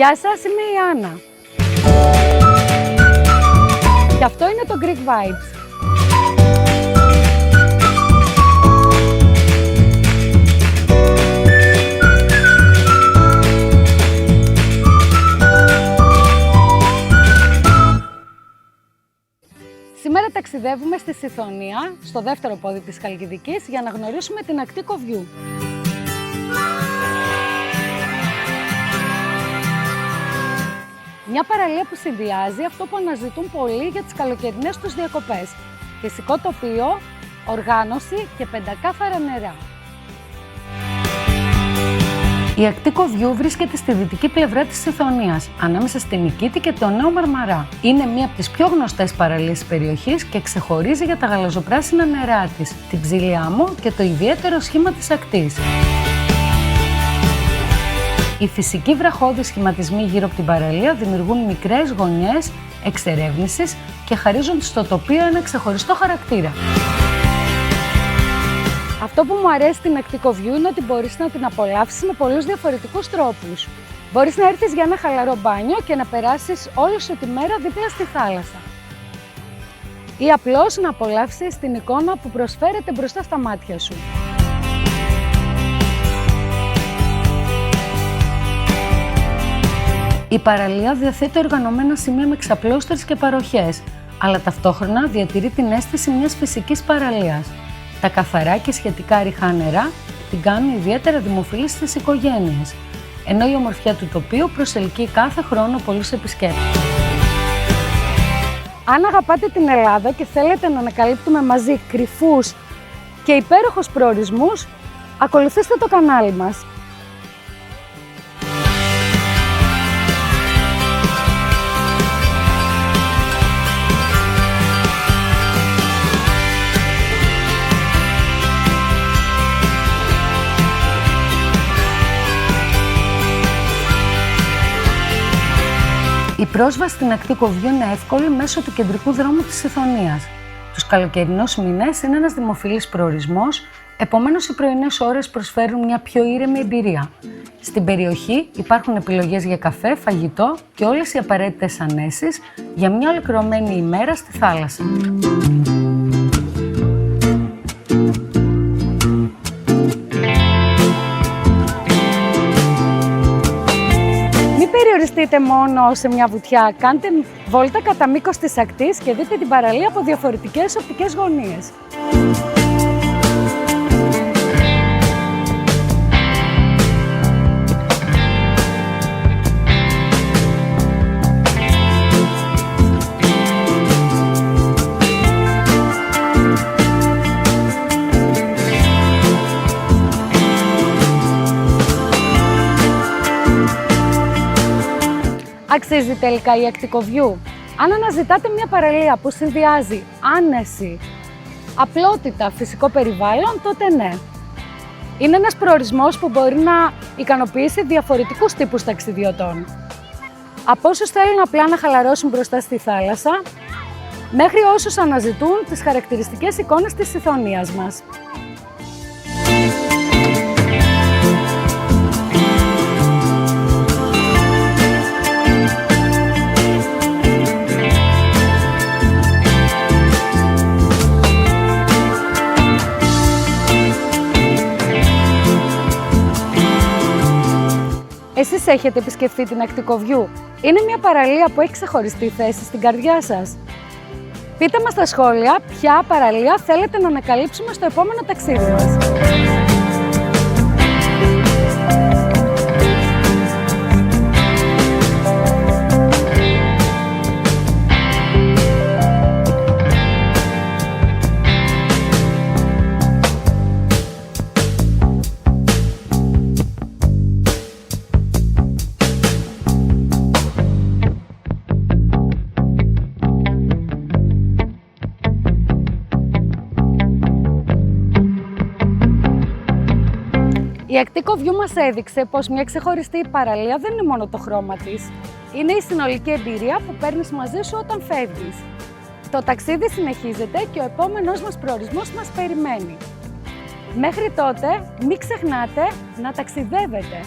Γεια σας, είμαι η Άννα. Και αυτό είναι το Greek Vibes. Σήμερα ταξιδεύουμε στη Σιθωνία, στο δεύτερο πόδι της Χαλκιδικής, για να γνωρίσουμε την ακτή Κοβιού. Μια παραλία που συνδυάζει αυτό που αναζητούν πολλοί για τις καλοκαιρινές τους διακοπές. Φυσικό τοπίο, οργάνωση και πεντακάθαρα νερά. Η ακτή Κοβιού βρίσκεται στη δυτική πλευρά της Σιθωνίας, ανάμεσα στην Νικήτη και το Νέο Μαρμαρά. Είναι μία από τις πιο γνωστές παραλίες της περιοχής και ξεχωρίζει για τα γαλαζοπράσινα νερά της, την ψηλή άμμο και το ιδιαίτερο σχήμα της ακτής. Οι φυσικοί βραχώδεις σχηματισμοί γύρω από την παραλία δημιουργούν μικρές γωνιές εξερεύνησης και χαρίζουν στο τοπίο ένα ξεχωριστό χαρακτήρα. Αυτό που μου αρέσει στην ακτή Κοβιού είναι ότι μπορείς να την απολαύσεις με πολλούς διαφορετικούς τρόπους. Μπορείς να έρθεις για ένα χαλαρό μπάνιο και να περάσεις όλη σου τη μέρα δίπλα στη θάλασσα. Ή απλώς να απολαύσεις την εικόνα που προσφέρεται μπροστά στα μάτια σου. Η παραλία διαθέτει οργανωμένα σημεία με ξαπλώστρες και παροχές, αλλά ταυτόχρονα διατηρεί την αίσθηση μιας φυσικής παραλίας. Τα καθαρά και σχετικά ρηχά νερά την κάνουν ιδιαίτερα δημοφιλή στις οικογένειες, ενώ η ομορφιά του τοπίου προσελκύει κάθε χρόνο πολλούς επισκέπτες. Αν αγαπάτε την Ελλάδα και θέλετε να ανακαλύπτουμε μαζί κρυφούς και υπέροχους προορισμούς, ακολουθήστε το κανάλι μας. Η πρόσβαση στην ακτή Κοβιού είναι εύκολη μέσω του κεντρικού δρόμου της Σιθωνίας. Τους καλοκαιρινούς μήνες είναι ένας δημοφιλής προορισμός, επομένως οι πρωινές ώρες προσφέρουν μια πιο ήρεμη εμπειρία. Στην περιοχή υπάρχουν επιλογές για καφέ, φαγητό και όλες οι απαραίτητες ανέσεις για μια ολοκληρωμένη ημέρα στη θάλασσα. Περιοριστείτε μόνο σε μια βουτιά, κάντε βόλτα κατά μήκος της ακτής και δείτε την παραλία από διαφορετικές οπτικές γωνίες. Αξίζει τελικά η ακτή Κοβιού? Αν αναζητάτε μια παραλία που συνδυάζει άνεση, απλότητα, φυσικό περιβάλλον, τότε ναι. Είναι ένας προορισμός που μπορεί να ικανοποιήσει διαφορετικούς τύπους ταξιδιωτών. Από όσους θέλουν απλά να χαλαρώσουν μπροστά στη θάλασσα, μέχρι όσους αναζητούν τις χαρακτηριστικές εικόνες της Σιθωνίας μας. Εσείς έχετε επισκεφτεί την ακτή Κοβιού? Είναι μια παραλία που έχει ξεχωριστή θέση στην καρδιά σας? Πείτε μας στα σχόλια ποια παραλία θέλετε να ανακαλύψουμε στο επόμενο ταξίδι μας. Η ακτή Κοβιού μας έδειξε πως μια ξεχωριστή παραλία δεν είναι μόνο το χρώμα της. Είναι η συνολική εμπειρία που παίρνεις μαζί σου όταν φεύγεις. Το ταξίδι συνεχίζεται και ο επόμενος μας προορισμός μας περιμένει. Μέχρι τότε, μην ξεχνάτε να ταξιδεύετε!